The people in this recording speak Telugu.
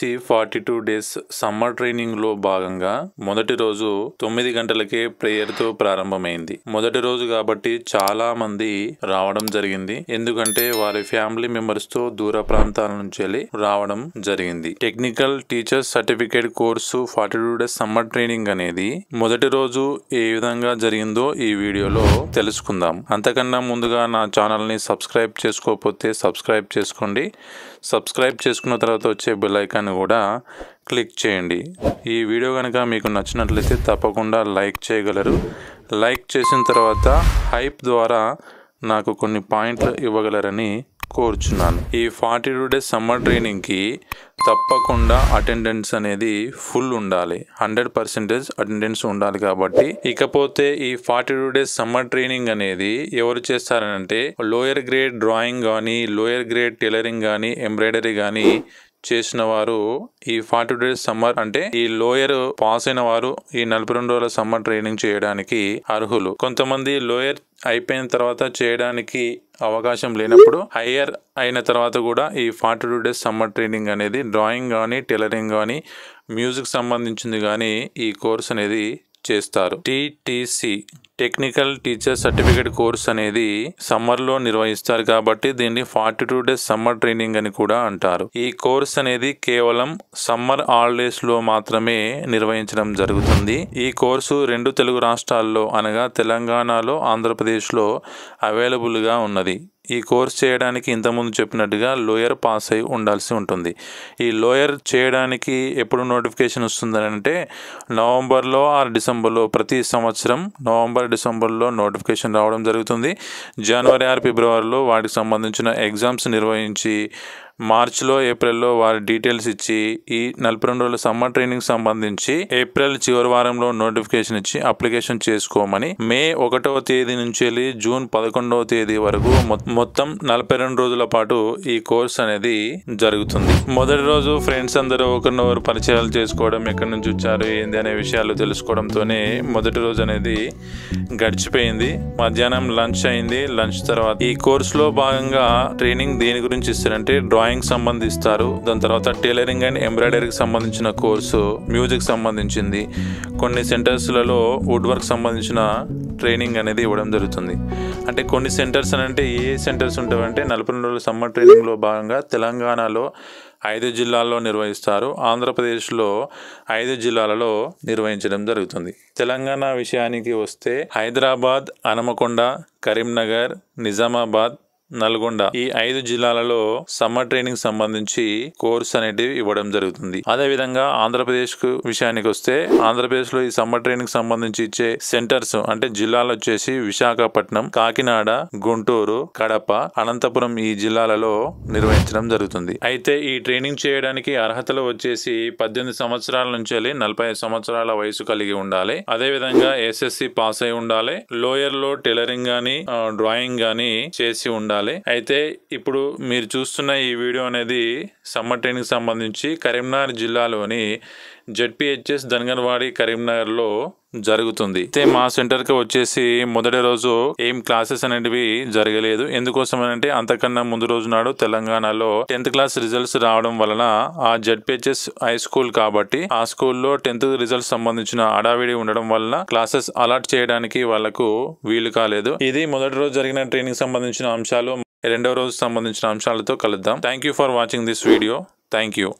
టీటీసీ 42 డేస్ సమ్మర్ ట్రైనింగ్ లో భాగంగా మొదటి రోజు 9 గంటలకే ప్రేయర్ తో ప్రారంభమైంది. మొదటి రోజు కాబట్టి చాలా మంది రావడం జరిగింది. ఎందుకంటే వారి ఫ్యామిలీ మెంబర్స్ తో దూర ప్రాంతాల నుంచి వెళ్ళి రావడం జరిగింది. Technical teachers certificate course 42 days summer training అనేది మొదటి రోజు ఏ విధంగా జరిగిందో ఈ వీడియోలో తెలుసుకుందాం. అంతకన్నా ముందుగా నా ఛానల్ ని సబ్స్క్రైబ్ చేసుకోకపోతే సబ్స్క్రైబ్ చేసుకోండి. సబ్స్క్రైబ్ చేసుకున్న తర్వాత వచ్చే బెల్ ఐకాన్ కూడా క్లిక్ చేయండి. ఈ వీడియో కనుక మీకు నచ్చినట్లయితే తప్పకుండా లైక్ చేయగలరు. లైక్ చేసిన తర్వాత హైప్ ద్వారా నాకు కొన్ని పాయింట్లు ఇవ్వగలరని కోరుచున్నాను. ఈ 42 డేస్ సమ్మర్ ట్రైనింగ్కి తప్పకుండా అటెండెన్స్ అనేది ఫుల్ ఉండాలి. 100% అటెండెన్స్ ఉండాలి. కాబట్టి ఇకపోతే ఈ 42 డేస్ సమ్మర్ ట్రైనింగ్ అనేది ఎవరు చేస్తారనంటే లోయర్ గ్రేడ్ డ్రాయింగ్ కానీ, లోయర్ గ్రేడ్ టైలరింగ్ కానీ, ఎంబ్రాయిడరీ కానీ చేసిన వారు ఈ 42 డేస్ సమ్మర్ అంటే ఈ లోయర్ పాస్ అయిన వారు ఈ 42 రోజుల సమ్మర్ ట్రైనింగ్ చేయడానికి అర్హులు. కొంతమంది లోయర్ అయిపోయిన తర్వాత చేయడానికి అవకాశం లేనప్పుడు హయ్యర్ అయిన తర్వాత కూడా ఈ 42 డేస్ సమ్మర్ ట్రైనింగ్ అనేది డ్రాయింగ్ కానీ, టైలరింగ్ కానీ, మ్యూజిక్ సంబంధించింది కానీ ఈ కోర్స్ అనేది చేస్తారు. TTC technical teacher certificate course అనేది సమ్మర్ లో నిర్వహిస్తారు కాబట్టి దీన్ని 42 డేస్ సమ్మర్ ట్రైనింగ్ అని కూడా అంటారు. ఈ కోర్స్ అనేది కేవలం సమ్మర్ హాలిడేస్ లో మాత్రమే నిర్వహించడం జరుగుతుంది. ఈ కోర్సు 2 తెలుగు రాష్ట్రాల్లో అనగా తెలంగాణలో, ఆంధ్రప్రదేశ్ లో అవైలబుల్ గా ఉన్నది. ఈ కోర్స్ చేయడానికి ఇంతకుముందు చెప్పినట్టుగా లోయర్ పాస్ అయి ఉండాల్సి ఉంటుంది. ఈ లోయర్ చేయడానికి ఎప్పుడు నోటిఫికేషన్ వస్తుందని అంటే నవంబర్లో ఆర్ డిసెంబర్లో, ప్రతి సంవత్సరం నవంబర్ డిసెంబర్లో నోటిఫికేషన్ రావడం జరుగుతుంది. జనవరి ఆర్ ఫిబ్రవరిలో వాటికి సంబంధించిన ఎగ్జామ్స్ నిర్వహించి మార్చిలో, ఏప్రిల్లో వారి డీటెయిల్స్ ఇచ్చి ఈ 42 రోజుల సమ్మర్ ట్రైనింగ్ సంబంధించి ఏప్రిల్ చివరి వారంలో నోటిఫికేషన్ ఇచ్చి అప్లికేషన్ చేసుకోమని మే 1వ తేదీ నుంచి వెళ్ళి జూన్ 11వ తేదీ వరకు మొత్తం 42 రోజుల పాటు ఈ కోర్స్ అనేది జరుగుతుంది. మొదటి రోజు ఫ్రెండ్స్ అందరూ ఒకరినొకరు పరిచయాలు చేసుకోవడం, ఎక్కడి నుంచి వచ్చారు ఏంది అనే విషయాలు తెలుసుకోవడంతోనే మొదటి రోజు అనేది గడిచిపోయింది. మధ్యాహ్నం లంచ్ అయింది. లంచ్ తర్వాత ఈ కోర్సులో భాగంగా ట్రైనింగ్ దేని గురించి ఇస్తారంటే డ్రాయింగ్ సంబంధిస్తారు. దాని తర్వాత టైలరింగ్ అండ్ ఎంబ్రాయిడరీకి సంబంధించిన కోర్సు, మ్యూజిక్ సంబంధించింది, కొన్ని సెంటర్స్లలో వుడ్ వర్క్ సంబంధించిన ట్రైనింగ్ అనేది ఇవ్వడం జరుగుతుంది. అంటే కొన్ని సెంటర్స్ అని అంటే ఏ సెంటర్స్ ఉంటాయంటే 42 రోజుల సమ్మర్ ట్రైనింగ్లో భాగంగా తెలంగాణలో 5 జిల్లాల్లో నిర్వహిస్తారు. ఆంధ్రప్రదేశ్లో 5 జిల్లాలలో నిర్వహించడం జరుగుతుంది. తెలంగాణ విషయానికి వస్తే హైదరాబాద్, హనుమకొండ, కరీంనగర్, నిజామాబాద్, నల్గొండ ఈ 5 జిల్లాలలో సమ్మర్ ట్రైనింగ్ సంబంధించి కోర్స్ అనేది ఇవ్వడం జరుగుతుంది. అదే విధంగా ఆంధ్రప్రదేశ్ విషయానికి వస్తే ఆంధ్రప్రదేశ్ లో ఈ సమ్మర్ ట్రైనింగ్ సంబంధించి ఇచ్చే సెంటర్స్ అంటే జిల్లాలు వచ్చేసి విశాఖపట్నం, కాకినాడ, గుంటూరు, కడప, అనంతపురం ఈ జిల్లాలలో నిర్వహించడం జరుగుతుంది. అయితే ఈ ట్రైనింగ్ చేయడానికి అర్హతలు వచ్చేసి 18 సంవత్సరాల నుంచి 45 సంవత్సరాల వయసు కలిగి ఉండాలి. అదే విధంగా ఎస్ఎస్సి పాస్ అయి ఉండాలి. లోయర్ లో టైలరింగ్ గానీ, డ్రాయింగ్ గానీ చేసి ఉండాలి. అయితే ఇప్పుడు మీరు చూస్తున్న ఈ వీడియో అనేది సమ్మర్ ట్రైనింగ్ సంబంధించి కరీంనగర్ జిల్లాలోని జెడ్పీహెచ్ఎస్ ధన్గన్వాడి కరీంనగర్లో జరుగుతుంది. అయితే మా సెంటర్కి వచ్చేసి మొదటి రోజు ఏం క్లాసెస్ అనేటివి జరగలేదు. ఎందుకోసం అంటే అంతకన్నా ముందు రోజు నాడు తెలంగాణలో 10th క్లాస్ రిజల్ట్స్ రావడం వలన ఆ జెడ్పీహెచ్ఎస్ హై స్కూల్ కాబట్టి ఆ స్కూల్లో 10th రిజల్ట్స్ సంబంధించిన అడావిడి ఉండడం వలన క్లాసెస్ అలాట్ చేయడానికి వాళ్లకు వీలు కాలేదు. ఇది మొదటి రోజు జరిగిన ట్రైనింగ్ సంబంధించిన అంశాలు. రెండవ రోజు సంబంధించిన అంశాలతో కలుద్దాం. Thank you for watching this video. Thank you.